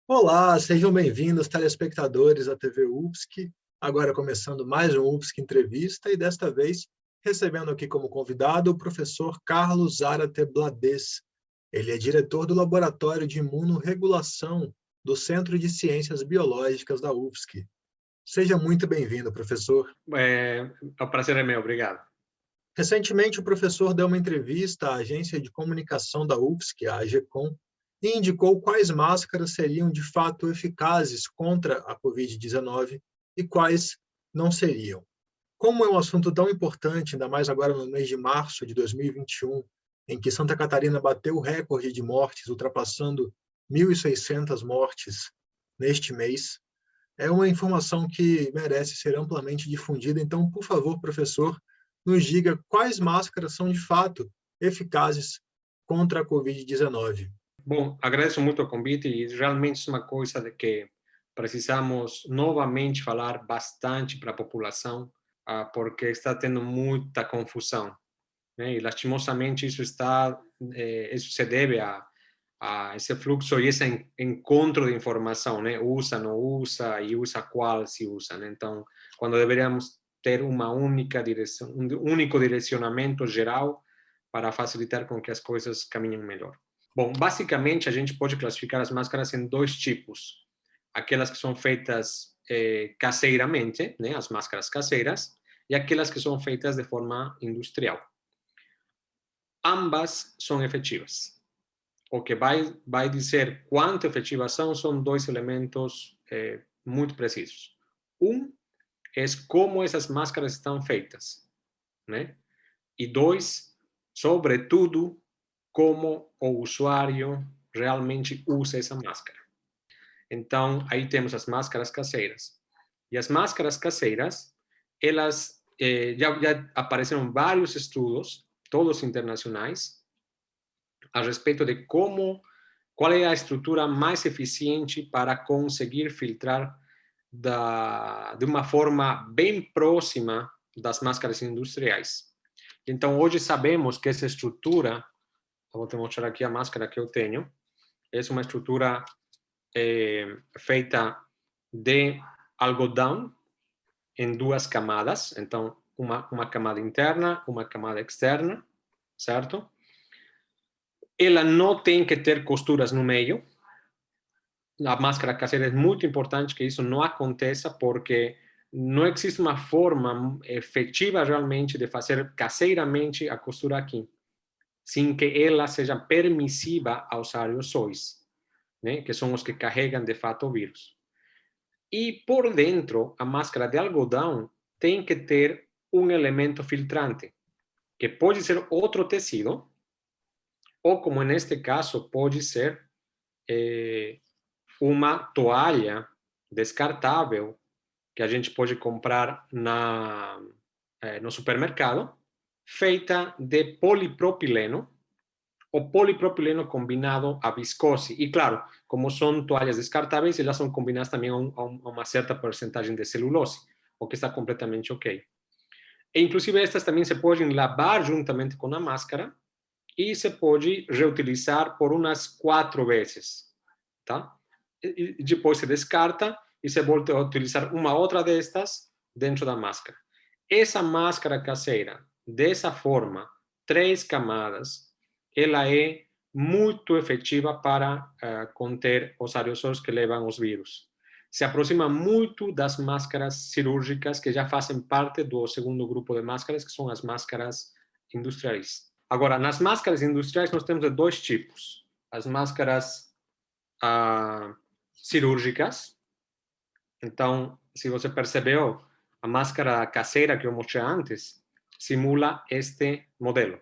Olá, sejam bem-vindos, telespectadores da TV UFSC. Agora começando mais um UFSC Entrevista e desta vez recebendo aqui como convidado o professor Carlos Zárate Blades. Ele é diretor do Laboratório de Imunorregulação do Centro de Ciências Biológicas da UFSC. Seja muito bem-vindo, professor. O prazer é meu, obrigado. Recentemente, o professor deu uma entrevista à Agência de Comunicação da UFSC, a AGCOM, e indicou quais máscaras seriam de fato eficazes contra a Covid-19 e quais não seriam. Como é um assunto tão importante, ainda mais agora no mês de março de 2021, em que Santa Catarina bateu o recorde de mortes, ultrapassando 1.600 mortes neste mês, é uma informação que merece ser amplamente difundida. Então, por favor, professor, nos diga quais máscaras são de fato eficazes contra a Covid-19. Bom, agradeço muito o convite e realmente é uma coisa de que precisamos novamente falar bastante para a população, porque está tendo muita confusão, né? E lastimosamente isso se deve a esse fluxo e esse encontro de informação, né? Usa, não usa e usa qual se usa, né? Então, quando deveríamos ter uma única direção, um único direcionamento geral para facilitar com que as coisas caminhem melhor. Bom, basicamente a gente pode classificar as máscaras em dois tipos. Aquelas que são feitas caseiramente, né, as máscaras caseiras, e aquelas que são feitas de forma industrial. Ambas são efetivas. O que vai dizer quanto efetivas são dois elementos muito precisos. Um é como essas máscaras estão feitas, né? E dois, sobretudo, como o usuário realmente usa essa máscara. Então, aí temos as máscaras caseiras. E as máscaras caseiras, elas já apareceram vários estudos, todos internacionais, a respeito de qual é a estrutura mais eficiente para conseguir filtrar de uma forma bem próxima das máscaras industriais. Então, hoje sabemos que essa estrutura, vou te mostrar aqui a máscara que eu tenho, é uma estrutura feita de algodão em duas camadas, então uma camada interna, uma camada externa, certo? Ela não tem que ter costuras no meio. A máscara caseira é muito importante que isso não aconteça, porque não existe uma forma efetiva realmente de fazer caseiramente a costura aqui, sem que ela seja permissiva aos aerossóis, né, que são os que carregam de fato o vírus. E por dentro, a máscara de algodão tem que ter um elemento filtrante, que pode ser outro tecido, ou como neste caso, pode ser uma toalha descartável que a gente pode comprar no supermercado, feita de polipropileno, o polipropileno combinado a viscose. E claro, como são toalhas descartáveis, elas são combinadas também a uma certa porcentagem de celulose, o que está completamente ok. E inclusive estas também se podem lavar juntamente com a máscara e se pode reutilizar por umas 4 vezes, tá? E depois se descarta e se volta a utilizar uma outra destas dentro da máscara. Essa máscara caseira, dessa forma, 3 camadas, ela é muito efetiva para conter os aerossóis que levam os vírus. Se aproxima muito das máscaras cirúrgicas, que já fazem parte do segundo grupo de máscaras, que são as máscaras industriais. Agora, nas máscaras industriais, nós temos de 2 tipos. As máscaras cirúrgicas. Então, se você percebeu, a máscara caseira que eu mostrei antes simula este modelo,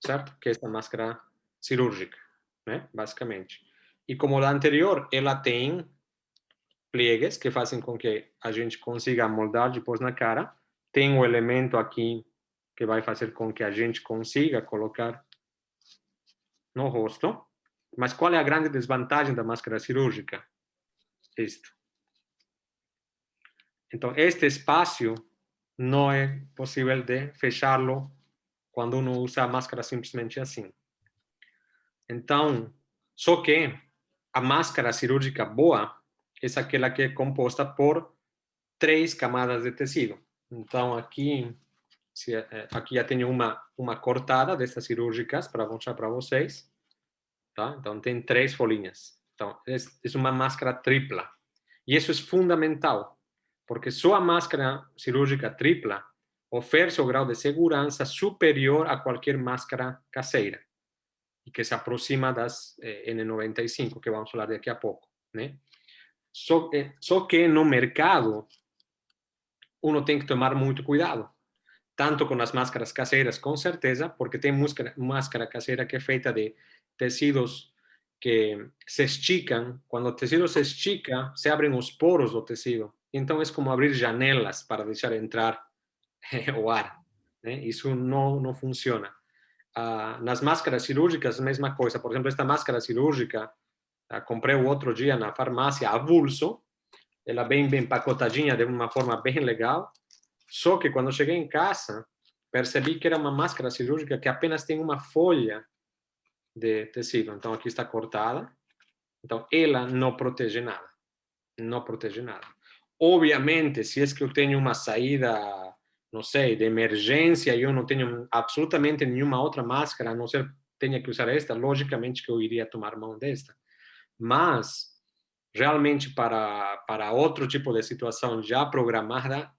certo? Que é esta máscara cirúrgica, né? Basicamente. E como a anterior, ela tem pliegues que fazem com que a gente consiga moldar depois na cara. Tem um elemento aqui que vai fazer com que a gente consiga colocar no rosto. Mas qual é a grande desvantagem da máscara cirúrgica? Isto. Então, este espaço não é possível de fechá-lo quando uno usa a máscara simplesmente assim. Então, só que a máscara cirúrgica boa é aquela que é composta por 3 camadas de tecido. Então, aqui já tenho uma cortada dessas cirúrgicas para mostrar para vocês. Tá? Então, tem 3 folhinhas. Então, é uma máscara tripla. E isso é fundamental, porque só a máscara cirúrgica tripla oferece o grau de segurança superior a qualquer máscara caseira, e que se aproxima das N95, que vamos falar daqui a pouco. Né? Só que no mercado, uno tem que tomar muito cuidado. Tanto com as máscaras caseiras, com certeza, porque tem máscara caseira que é feita de tecidos que se esticam. Quando o tecido se estica, se abrem os poros do tecido. Então, é como abrir janelas para deixar entrar o ar. Né? Isso não funciona. Nas máscaras cirúrgicas, a mesma coisa. Por exemplo, esta máscara cirúrgica, comprei o outro dia na farmácia, avulso. Ela bem empacotadinha, de uma forma bem legal. Só que quando cheguei em casa, percebi que era uma máscara cirúrgica que apenas tem uma folha de tecido. Então, aqui está cortada. Então, ela não protege nada. Não protege nada. Obviamente, se é que eu tenho uma saída, não sei, de emergência, eu não tenho absolutamente nenhuma outra máscara, a não ser tenha que usar esta, logicamente que eu iria tomar mão desta. Mas, realmente, para outro tipo de situação já programada,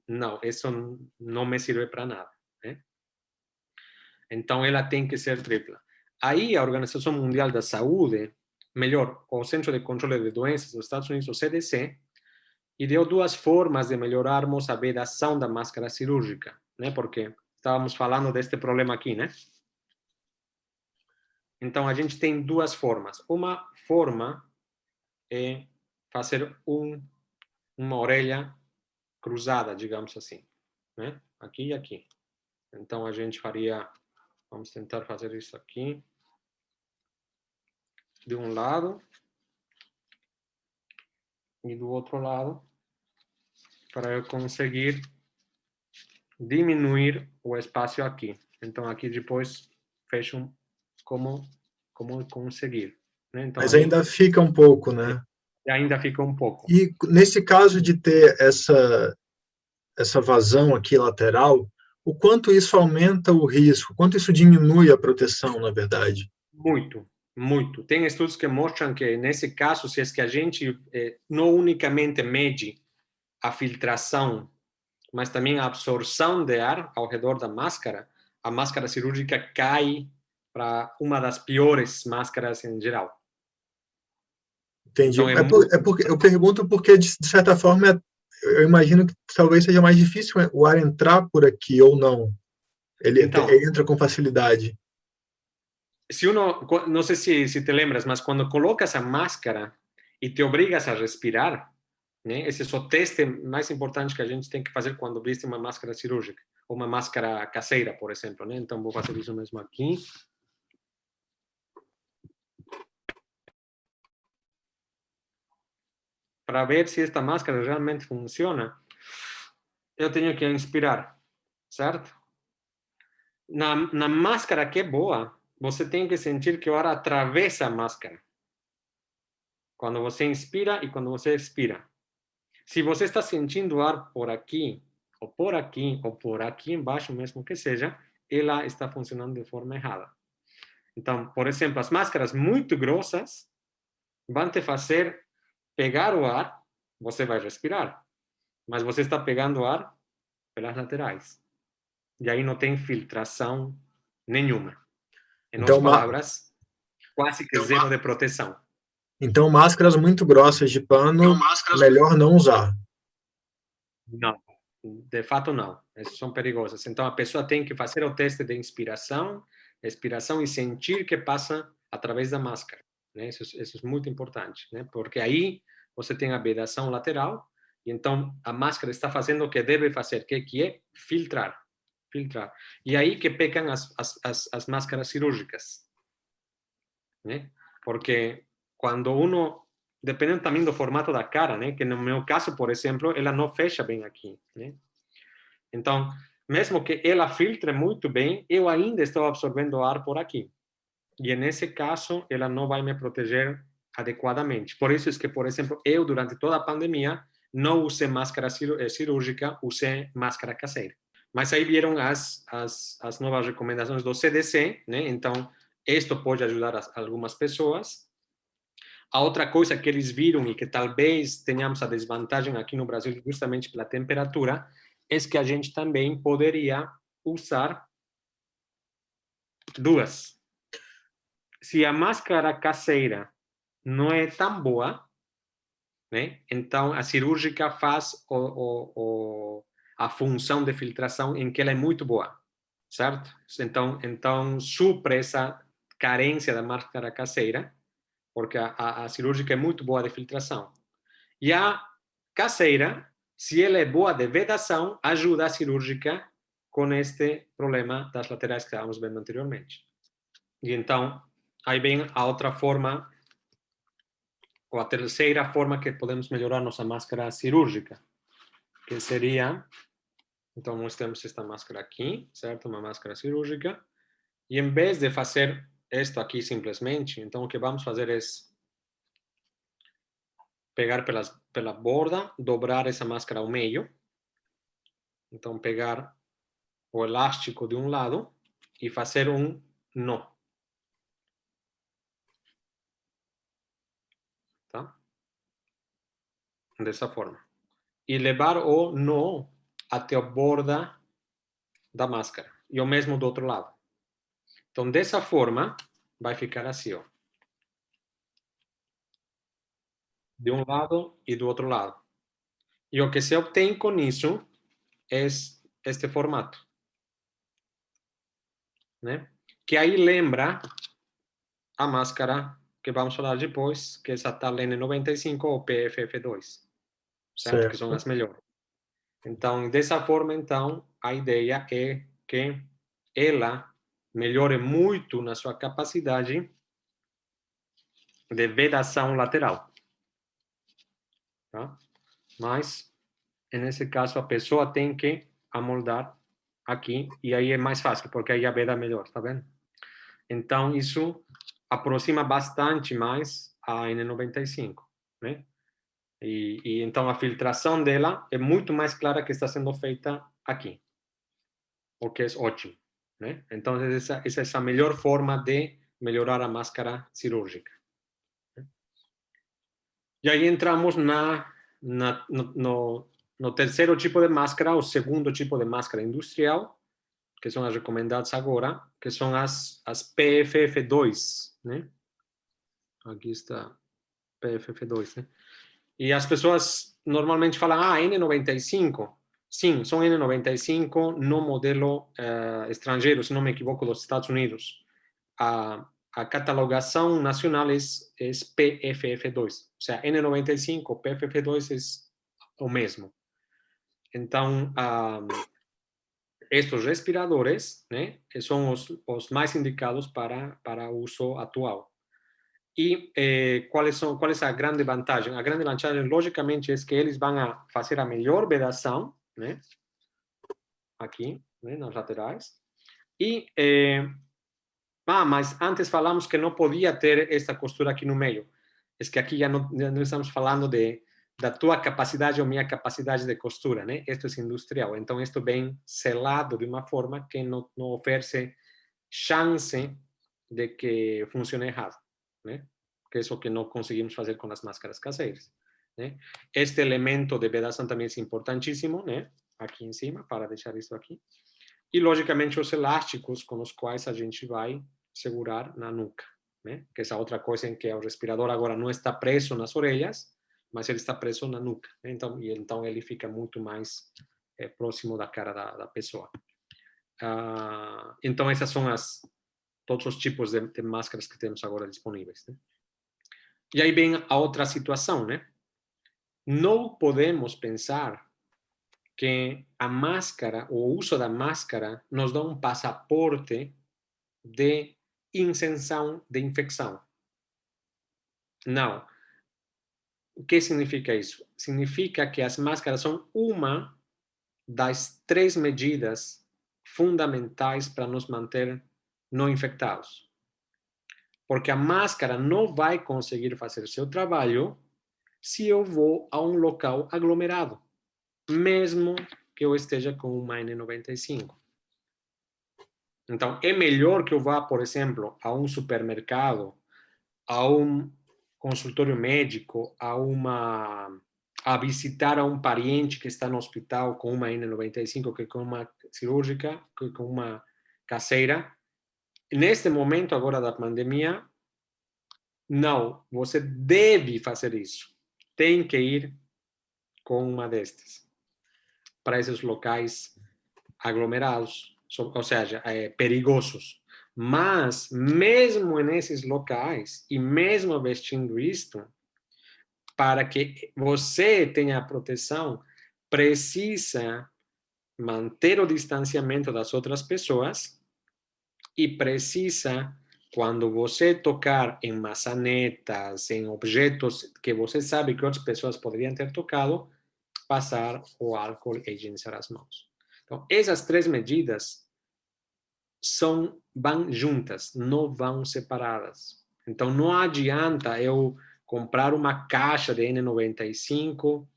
não, isso não me serve para nada. Né? Então, ela tem que ser tripla. Aí, a Organização Mundial da Saúde, melhor, o Centro de Controle de Doenças dos Estados Unidos, o CDC, ideou 2 formas de melhorarmos a vedação da máscara cirúrgica, né? Porque estávamos falando deste problema aqui, né? Então, a gente tem 2 formas. Uma forma é fazer uma orelha cruzada, digamos assim, né? Aqui e aqui. Então, a gente faria, vamos tentar fazer isso aqui, de um lado e do outro lado, para eu conseguir diminuir o espaço aqui. Então, aqui depois fecho como conseguir. Né? Então, Mas aí ainda fica um pouco, né? ainda fica um pouco. E nesse caso de ter essa vazão aqui lateral, o quanto isso aumenta o risco? Quanto isso diminui a proteção, na verdade? Muito, muito. Tem estudos que mostram que, nesse caso, se é que a gente não unicamente mede a filtração, mas também a absorção de ar ao redor da máscara, a máscara cirúrgica cai para uma das piores máscaras em geral. Entendi. Então, É porque eu pergunto porque, de certa forma, eu imagino que talvez seja mais difícil o ar entrar por aqui ou não. Ele então, entra com facilidade. se uno, não sei se te lembras, mas quando colocas a máscara e te obrigas a respirar, né, esse é o teste mais importante que a gente tem que fazer quando viste uma máscara cirúrgica, ou uma máscara caseira, por exemplo. Né? Então, vou fazer isso mesmo aqui. Para ver se esta máscara realmente funciona, eu tenho que inspirar, certo? Na máscara que é boa, você tem que sentir que o ar atravessa a máscara. Quando você inspira e quando você expira. Se você está sentindo ar por aqui, ou por aqui, ou por aqui embaixo, mesmo que seja, ela está funcionando de forma errada. Então, por exemplo, as máscaras muito grossas vão te fazer pegar o ar, você vai respirar, mas você está pegando ar pelas laterais. E aí não tem filtração nenhuma. Em outras Então, palavras, quase que zero de proteção. então máscaras muito grossas de pano, melhor não usar. Não, de fato não. Essas são perigosas. Então a pessoa tem que fazer o teste de inspiração, expiração e sentir que passa através da máscara. Né? Isso é muito importante, né? Porque aí você tem a vedação lateral e então a máscara está fazendo o que deve fazer, que é filtrar. Filtrar. E aí que pecam as máscaras cirúrgicas. Né? Porque quando uno dependendo também do formato da cara, né? Que no meu caso, por exemplo, ela não fecha bem aqui, né? Então, mesmo que ela filtre muito bem, eu ainda estou absorvendo ar por aqui. E nesse caso, ela não vai me proteger adequadamente. Por isso é que, por exemplo, eu, durante toda a pandemia, não usei máscara cirúrgica, usei máscara caseira. Mas aí vieram as novas recomendações do CDC, né? Então, isto pode ajudar algumas pessoas. A outra coisa que eles viram e que talvez tenhamos a desvantagem aqui no Brasil, justamente pela temperatura, é que a gente também poderia usar duas. Se a máscara caseira não é tão boa, né? Então a cirúrgica faz a função de filtração em que ela é muito boa, certo? Então supre essa carência da máscara caseira, porque a cirúrgica é muito boa de filtração. E a caseira, se ela é boa de vedação, ajuda a cirúrgica com este problema das laterais que estávamos vendo anteriormente. E então, aí vem a outra forma, ou a terceira forma que podemos melhorar nossa máscara cirúrgica, que seria, então nós temos esta máscara aqui, certo? Uma máscara cirúrgica. E em vez de fazer isto aqui simplesmente, então o que vamos fazer é pegar pela borda, dobrar essa máscara ao meio. Então pegar o elástico de um lado e fazer um nó. Tá? Dessa forma. E levar o nó até a borda da máscara. E o mesmo do outro lado. Então, dessa forma, vai ficar assim, ó. De um lado e do outro lado. E o que se obtém com isso é este formato. Né? Que aí lembra a máscara que vamos falar depois, que é essa tal N95 ou PFF2. Certo? Que são as melhores. Então, dessa forma, então, a ideia é que ela melhore muito na sua capacidade de vedação lateral. Tá? Mas, nesse caso, a pessoa tem que amoldar aqui, e aí é mais fácil, porque aí a veda melhor, tá vendo? Então, isso aproxima bastante mais a N95, né? E então a filtração dela é muito mais clara que está sendo feita aqui, o que é ótimo, né? Então, essa é a melhor forma de melhorar a máscara cirúrgica. E aí entramos no terceiro tipo de máscara, o segundo tipo de máscara industrial, que são as recomendadas agora, que são as PFF2, né? Aqui está PFF2, né? E as pessoas normalmente falam, N95. Sim, são N95 no modelo estrangeiro, se não me equivoco, dos Estados Unidos. A catalogação nacional é PFF2. Ou seja, N95, PFF2 é o mesmo. Então, estes respiradores, né, são os mais indicados para uso atual. E qual é a grande vantagem? A grande vantagem, logicamente, é que eles vão a fazer a melhor vedação, né? Aqui, né, nas laterais. E, mas antes falamos que não podia ter esta costura aqui no meio. É que aqui já não estamos falando da tua capacidade ou minha capacidade de costura, né? Isto é industrial. Então, isto vem selado de uma forma que não oferece chance de que funcione errado, né? Que é isso que não conseguimos fazer com as máscaras caseiras, né? Este elemento de vedação também é importantíssimo, né? Aqui em cima, para deixar isso aqui. E, logicamente, os elásticos com os quais a gente vai segurar na nuca, né? Que essa outra coisa em que o respirador agora não está preso nas orelhas, mas ele está preso na nuca, né? Então ele fica muito mais próximo da cara da pessoa. Então, essas são todos os tipos de máscaras que temos agora disponíveis, né? E aí vem a outra situação, né? Não podemos pensar que a máscara, o uso da máscara, nos dá um passaporte de isenção de infecção. Não. O que significa isso? Significa que as máscaras são uma das 3 medidas fundamentais para nos manter não infectados. Porque a máscara não vai conseguir fazer seu trabalho se eu vou a um local aglomerado, mesmo que eu esteja com uma N95. Então, é melhor que eu vá, por exemplo, a um supermercado, a um consultório médico, a visitar a um parente que está no hospital com uma N95, que com uma cirúrgica, que com uma caseira. Neste momento agora da pandemia, não, você deve fazer isso. Tem que ir com uma destas para esses locais aglomerados, ou seja, perigosos. Mas, mesmo nesses locais, e mesmo vestindo isto, para que você tenha proteção, precisa manter o distanciamento das outras pessoas e precisa, quando você tocar em maçanetas, em objetos que você sabe que outras pessoas poderiam ter tocado, passar o álcool e higienizar as mãos. Então, essas 3 medidas vão juntas, não vão separadas. Então, não adianta eu comprar uma caixa de N95,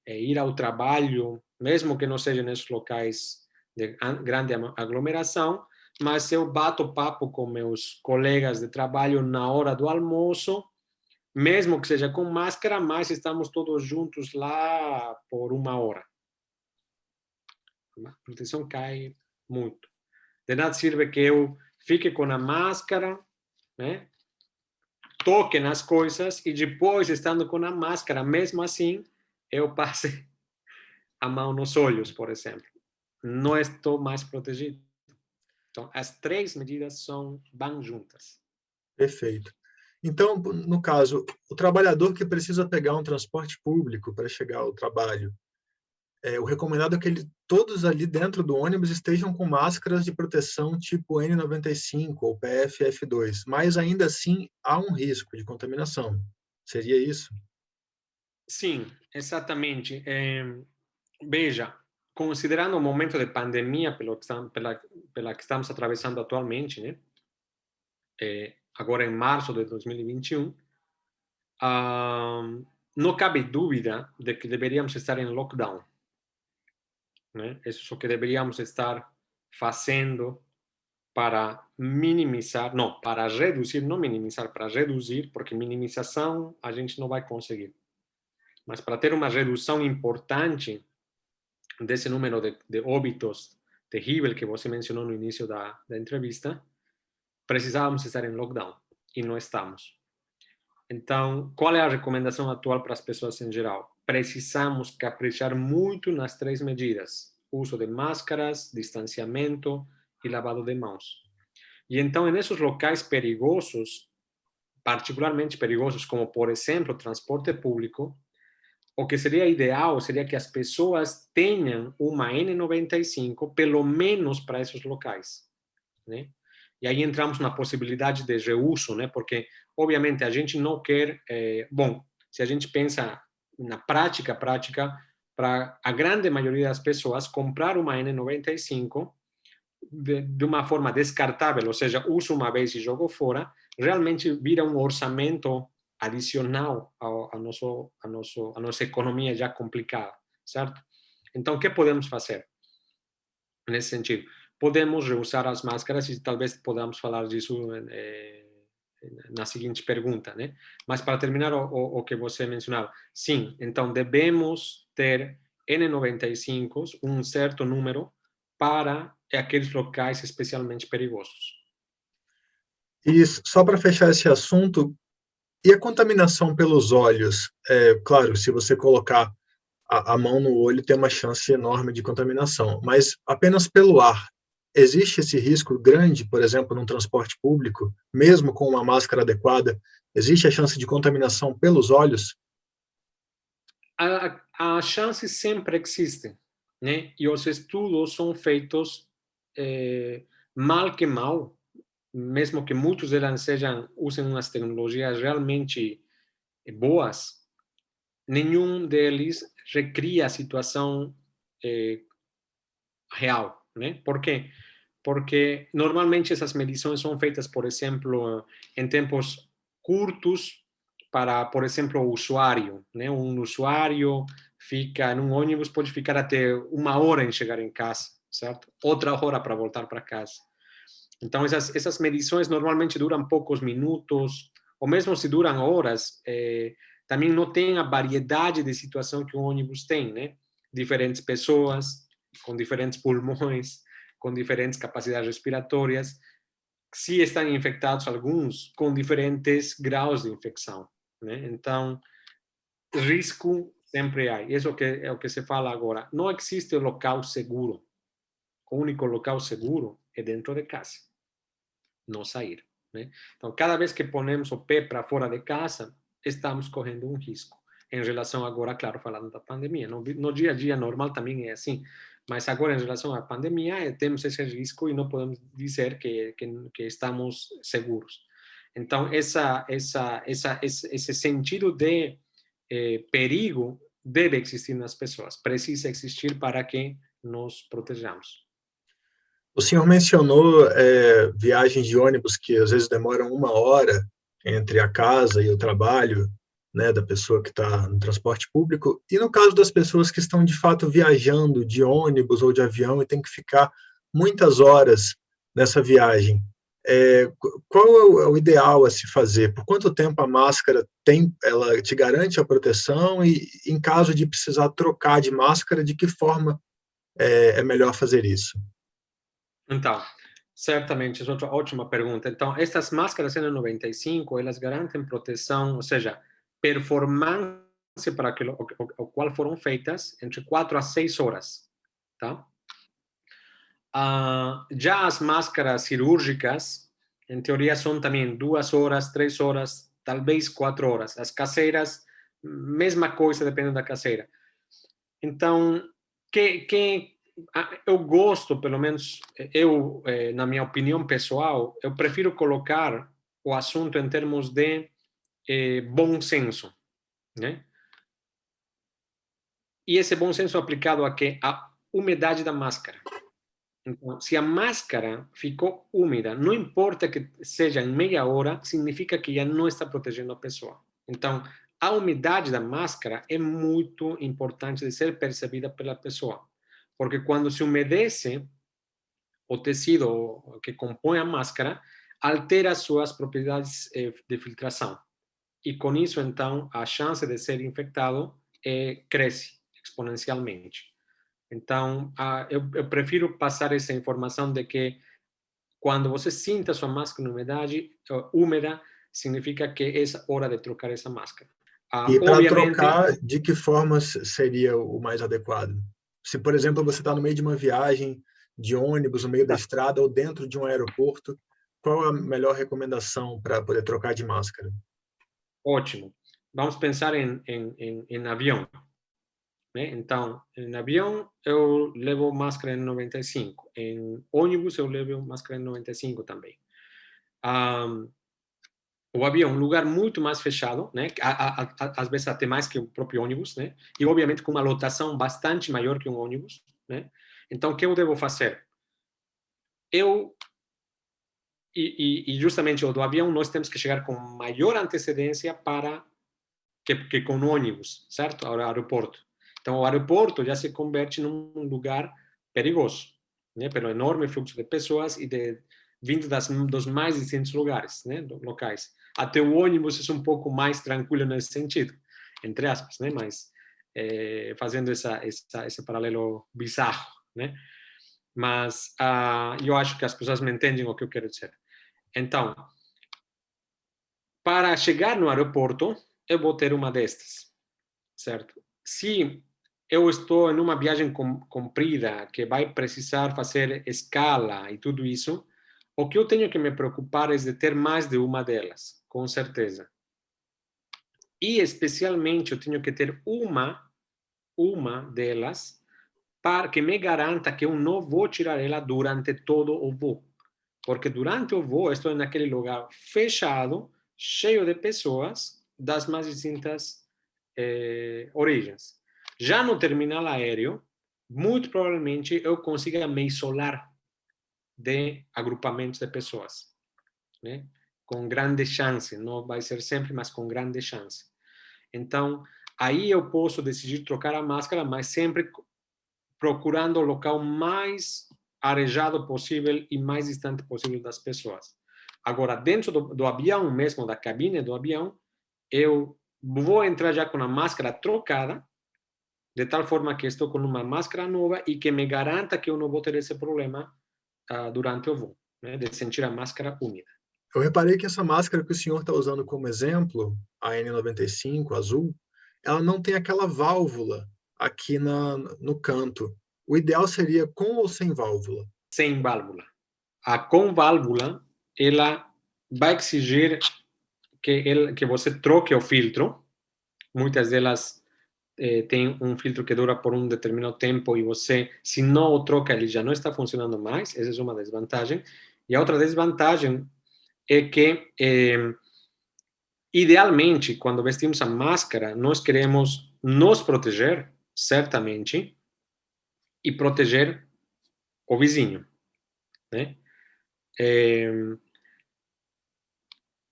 ir ao trabalho, mesmo que não seja nesses locais de grande aglomeração, mas eu bato papo com meus colegas de trabalho na hora do almoço, mesmo que seja com máscara, mas estamos todos juntos lá por 1 hora. A proteção cai muito. De nada serve que eu fique com a máscara, né? Toque nas coisas e depois, estando com a máscara, mesmo assim, eu passe a mão nos olhos, por exemplo. Não estou mais protegido. Então, as 3 medidas vão juntas. Perfeito. Então, no caso, o trabalhador que precisa pegar um transporte público para chegar ao trabalho, o recomendado é que todos ali dentro do ônibus estejam com máscaras de proteção tipo N95 ou PFF2, mas ainda assim há um risco de contaminação. Seria isso? Sim, exatamente. Veja, considerando o momento de pandemia pela que estamos atravessando atualmente, né? Agora em março de 2021, não cabe dúvida de que deveríamos estar em lockdown, né? Isso é o que deveríamos estar fazendo para minimizar, não, para reduzir, não minimizar, para reduzir, porque minimização a gente não vai conseguir. Mas para ter uma redução importante desse número de óbitos terrível que você mencionou no início da entrevista, precisávamos estar em lockdown e não estamos. Então, qual é a recomendação atual para as pessoas em geral? Precisamos caprichar muito nas 3 medidas: uso de máscaras, distanciamento e lavado de mãos. E então, nesses locais perigosos, particularmente perigosos, como, por exemplo, transporte público, o que seria ideal seria que as pessoas tenham uma N95, pelo menos para esses locais, né? E aí entramos na possibilidade de reuso, né? Porque, obviamente, a gente não quer... bom, se a gente pensa na prática, para a grande maioria das pessoas, comprar uma N95 de uma forma descartável, ou seja, uso uma vez e jogo fora, realmente vira um orçamento adicional à nossa economia já complicada, certo? Então, o que podemos fazer nesse sentido? Podemos reusar as máscaras e talvez podamos falar disso na seguinte pergunta, né? Mas para terminar o que você mencionava, sim, então devemos ter N95, um certo número, para aqueles locais especialmente perigosos. E só para fechar esse assunto, e a contaminação pelos olhos? Claro, se você colocar a mão no olho, tem uma chance enorme de contaminação, mas apenas pelo ar. Existe esse risco grande, por exemplo, num transporte público, mesmo com uma máscara adequada, existe a chance de contaminação pelos olhos? A chance sempre existe, né? E os estudos são feitos mal que mal, mesmo que muitos deles usem umas tecnologias realmente boas, nenhum deles recria a situação real, né? Por quê? Porque normalmente essas medições são feitas, por exemplo, em tempos curtos para, por exemplo, o usuário, né? Um usuário fica em um ônibus, pode ficar até 1 hora em chegar em casa, certo? Outra hora para voltar para casa. Então, essas medições normalmente duram poucos minutos, ou mesmo se duram horas, também não tem a variedade de situação que um ônibus tem, né? Diferentes pessoas, com diferentes pulmões, com diferentes capacidades respiratórias, se estão infectados alguns com diferentes graus de infecção, né? Então, risco sempre há. Isso é o que se fala agora. Não existe local seguro. O único local seguro é dentro de casa, não sair, né? Então, cada vez que ponemos o pé para fora de casa, estamos correndo um risco. Em relação agora, claro, falando da pandemia. No dia a dia normal também é assim. Mas agora, em relação à pandemia, temos esse risco e não podemos dizer que estamos seguros. Então, esse sentido de perigo deve existir nas pessoas. Precisa existir para que nos protejamos. O senhor mencionou viagens de ônibus que às vezes demoram 1 hora entre a casa e o trabalho, né, da pessoa que está no transporte público. E no caso das pessoas que estão de fato viajando de ônibus ou de avião e tem que ficar muitas horas nessa viagem, qual é o ideal a se fazer? Por quanto tempo a máscara ela te garante a proteção e, em caso de precisar trocar de máscara, de que forma é melhor fazer isso? Então, certamente, é outra ótima pergunta. Então, estas máscaras N95, elas garantem proteção, ou seja, performance para o qual foram feitas entre 4 a 6 horas, tá? Já as máscaras cirúrgicas, em teoria, são também 2 horas, 3 horas, talvez 4 horas. As caseiras, mesma coisa, dependendo da caseira. Então, eu gosto, pelo menos eu, na minha opinião pessoal, eu prefiro colocar o assunto em termos de bom senso, né? E esse bom senso aplicado a quê? A umidade da máscara. Então, se a máscara ficou úmida, não importa que seja em meia hora, significa que já não está protegendo a pessoa. Então, a umidade da máscara é muito importante de ser percebida pela pessoa. Porque quando se umedece, o tecido que compõe a máscara altera suas propriedades de filtração. E com isso, então, a chance de ser infectado cresce exponencialmente. Então, eu prefiro passar essa informação de que quando você sinta sua máscara úmida, significa que é hora de trocar essa máscara. E para Obviamente, trocar, de que forma seria o mais adequado? Se, por exemplo, você está no meio de uma viagem de ônibus, no meio da estrada ou dentro de um aeroporto, qual a melhor recomendação para poder trocar de máscara? ótimo. Vamos pensar em avião, né? Então, em avião eu levo máscara N95. Em ônibus eu levo máscara N95 também. O avião é um lugar muito mais fechado, né? Às vezes até mais que o próprio ônibus, né? E obviamente com uma lotação bastante maior que um ônibus, né? Então, o que eu devo fazer? E justamente o do avião, nós temos que chegar com maior antecedência para que com o ônibus, certo? Ao aeroporto. Então, o aeroporto já se converte num lugar perigoso, né? Pelo enorme fluxo de pessoas e vindo dos mais distintos lugares, né? Locais. Até o ônibus é um pouco mais tranquilo nesse sentido, entre aspas, né? Mas fazendo esse paralelo bizarro, né? Mas eu acho que as pessoas me entendem o que eu quero dizer. Então, para chegar no aeroporto, eu vou ter uma destas, certo? Se eu estou em uma viagem comprida, que vai precisar fazer escala e tudo isso, o que eu tenho que me preocupar é de ter mais de uma delas, com certeza. E, especialmente, eu tenho que ter uma delas para que me garanta que eu não vou tirar ela durante todo o voo. Porque durante o voo eu estou naquele lugar fechado, cheio de pessoas das mais distintas origens. Já no terminal aéreo, muito provavelmente eu consiga me isolar de agrupamentos de pessoas, né? Com grande chance, não vai ser sempre, mas com grande chance. Então, aí eu posso decidir trocar a máscara, mas sempre procurando o local mais arejado possível e mais distante possível das pessoas. Agora, dentro do avião mesmo, da cabine do avião, eu vou entrar já com a máscara trocada, de tal forma que estou com uma máscara nova e que me garanta que eu não vou ter esse problema durante o voo, né, de sentir a máscara úmida. Eu reparei que essa máscara que o senhor está usando como exemplo, a N95 azul, ela não tem aquela válvula aqui no canto. O ideal seria com ou sem válvula? Sem válvula. A com válvula, ela vai exigir que você troque o filtro. Muitas delas têm um filtro que dura por um determinado tempo e você, se não o troca, ele já não está funcionando mais. Essa é uma desvantagem. E a outra desvantagem é que, idealmente, quando vestimos a máscara, nós queremos nos proteger, certamente, e proteger o vizinho, né?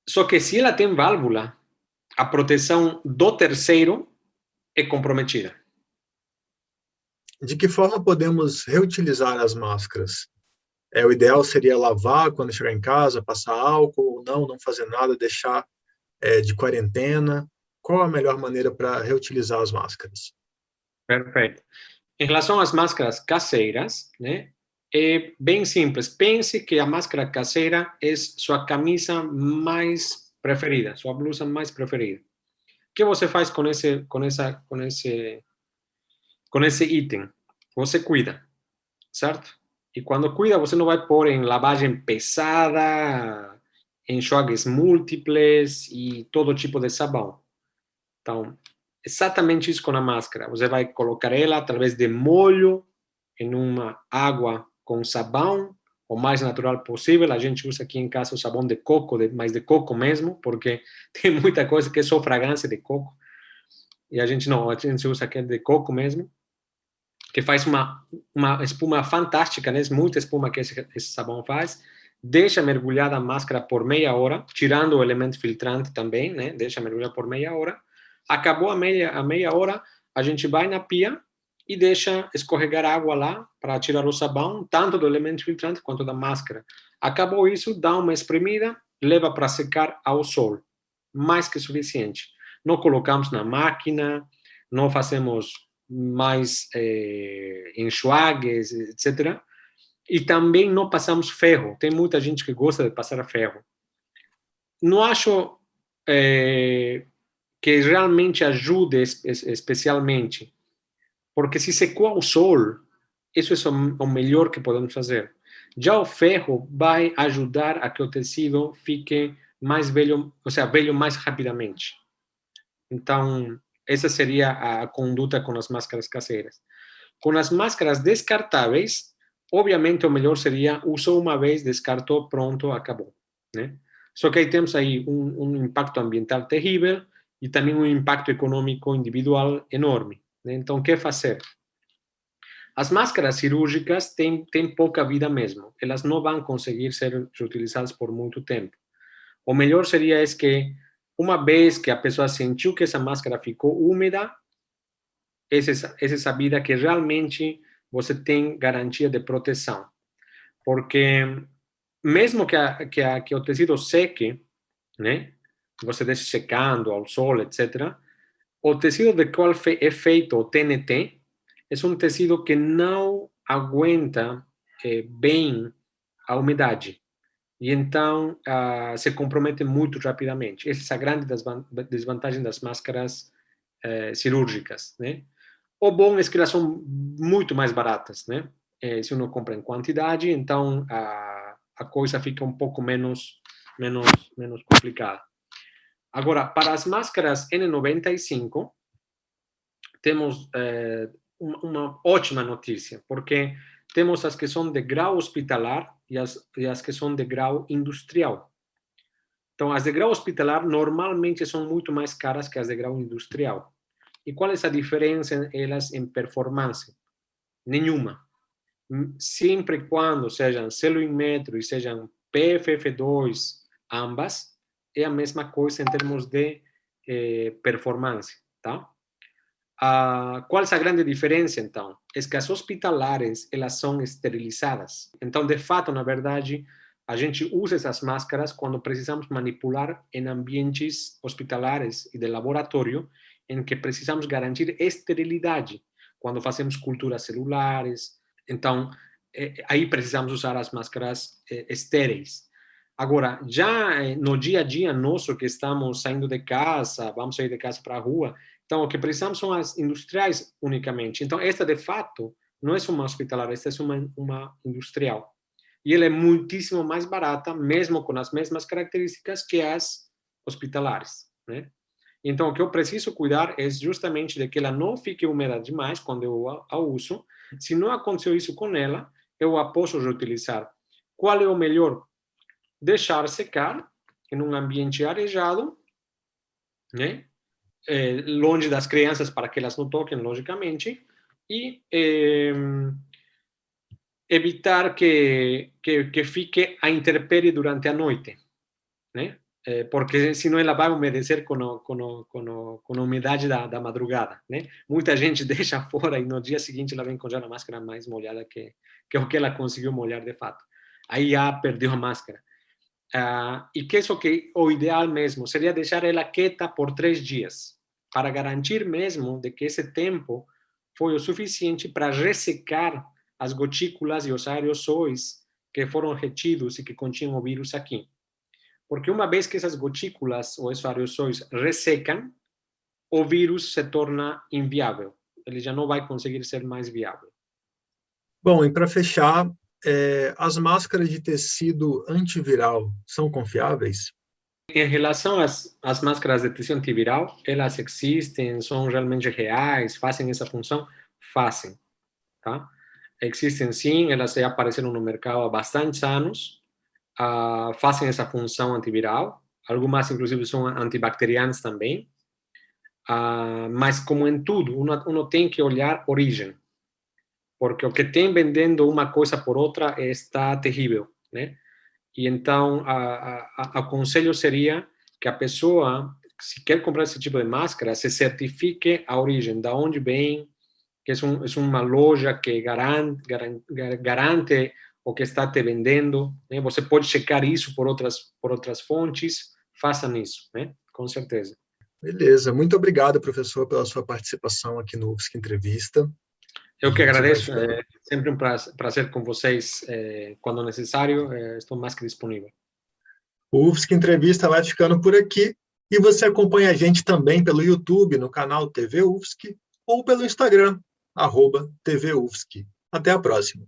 Só que se ela tem válvula, a proteção do terceiro é comprometida. De que forma podemos reutilizar as máscaras? O ideal seria lavar quando chegar em casa, passar álcool, ou não fazer nada, deixar de quarentena. Qual a melhor maneira para reutilizar as máscaras? Perfeito. Em relação às máscaras caseiras, né, é bem simples. Pense que a máscara caseira é sua camisa mais preferida, sua blusa mais preferida. O que você faz com esse item? Você cuida, certo? E quando cuida, você não vai pôr em lavagem pesada, enxuagues múltiples e todo tipo de sabão. Então, exatamente isso com a máscara. Você vai colocar ela através de molho em uma água com sabão, o mais natural possível. A gente usa aqui em casa o sabão de coco, mas de coco mesmo, porque tem muita coisa que é só fragrância de coco. E a gente usa aquele de coco mesmo, que faz uma espuma fantástica, né? Muita espuma que esse sabão faz. Deixa mergulhada a máscara por meia hora, tirando o elemento filtrante também, né? Deixa mergulhar por meia hora. Acabou a meia hora, a gente vai na pia e deixa escorregar água lá para tirar o sabão, tanto do elemento filtrante quanto da máscara. Acabou isso, dá uma espremida, leva para secar ao sol. Mais que suficiente. Não colocamos na máquina, não fazemos mais enxuagues, etc. E também não passamos ferro. Tem muita gente que gosta de passar ferro. Não acho que realmente ajude especialmente, porque se secou ao sol, isso é o melhor que podemos fazer. Já o ferro vai ajudar a que o tecido fique mais velho, ou seja, velho mais rapidamente. Então, essa seria a conduta com as máscaras caseiras. Com as máscaras descartáveis, obviamente o melhor seria usou uma vez, descartou, pronto, acabou, né? Só que aí temos aí um impacto ambiental terrível e também um impacto econômico individual enorme, né? Então, o que fazer? As máscaras cirúrgicas têm pouca vida mesmo. Elas não vão conseguir ser reutilizadas por muito tempo. O melhor seria que, uma vez que a pessoa sentiu que essa máscara ficou úmida, essa sabida que realmente você tem garantia de proteção. Porque mesmo que o tecido seque, né, você deixe secando ao sol, etc., o tecido de qual é feito o TNT é um tecido que não aguenta bem a umidade. E então se compromete muito rapidamente. Essa é a grande desvantagem das máscaras cirúrgicas, né? O bom é que elas são muito mais baratas, né? Se uno compra em quantidade, então a coisa fica um pouco menos complicada. Agora, para as máscaras N95, temos uma ótima notícia, porque temos as que são de grau hospitalar e as que são de grau industrial. Então, as de grau hospitalar normalmente são muito mais caras que as de grau industrial. E qual é a diferença elas em performance? Nenhuma. Sempre e quando sejam celluímetro e sejam PFF2, ambas, é a mesma coisa em termos de performance, tá? Qual é a grande diferença, então? É que as hospitalares, elas são esterilizadas. Então, de fato, na verdade, a gente usa essas máscaras quando precisamos manipular em ambientes hospitalares e de laboratório em que precisamos garantir esterilidade, quando fazemos culturas celulares. Então, aí precisamos usar as máscaras estéreis. Agora, já no dia a dia nosso que estamos saindo de casa, vamos sair de casa para a rua, então o que precisamos são as industriais unicamente. Então, esta de fato não é uma hospitalar, esta é uma industrial. E ela é muitíssimo mais barata, mesmo com as mesmas características que as hospitalares, né? Então, o que eu preciso cuidar é justamente de que ela não fique úmida demais quando eu a uso. Se não aconteceu isso com ela, eu a posso reutilizar. Qual é o melhor? Deixar secar em um ambiente arejado, né? Longe das crianças para que elas não toquem, logicamente, e evitar que fique à intempérie durante a noite, né? Porque senão ela vai umedecer com a umidade da madrugada, né? Muita gente deixa fora e no dia seguinte ela vem com já a máscara mais molhada que o que ela conseguiu molhar de fato. Aí já perdeu a máscara. E que isso que o ideal mesmo seria deixar ela quieta por 3 dias, para garantir mesmo de que esse tempo foi o suficiente para ressecar as gotículas e os aerossóis que foram retidos e que continham o vírus aqui. Porque uma vez que essas gotículas ou esses aerossóis ressecam, o vírus se torna inviável. Ele já não vai conseguir ser mais viável. Bom, e para fechar, as máscaras de tecido antiviral são confiáveis? Em relação às máscaras de tecido antiviral, elas existem, são realmente reais, fazem essa função? Fazem, tá? Existem sim, elas já apareceram no mercado há bastantes anos, fazem essa função antiviral, algumas inclusive são antibacterianas também, mas como em tudo, uno tem que olhar a origem, porque o que tem vendendo uma coisa por outra está terrível, né? E então, o conselho seria que a pessoa, se quer comprar esse tipo de máscara, se certifique a origem, de onde vem, que é uma loja que garante o que está te vendendo, né? Você pode checar isso por outras fontes, façam isso, né? Com certeza. Beleza, muito obrigado, professor, pela sua participação aqui no UFSC Entrevista. Eu que agradeço, é sempre um prazer com vocês, quando necessário, estou mais que disponível. O UFSC Entrevista vai ficando por aqui, e você acompanha a gente também pelo YouTube, no canal TV UFSC, ou pelo Instagram, @TV UFSC. Até a próxima.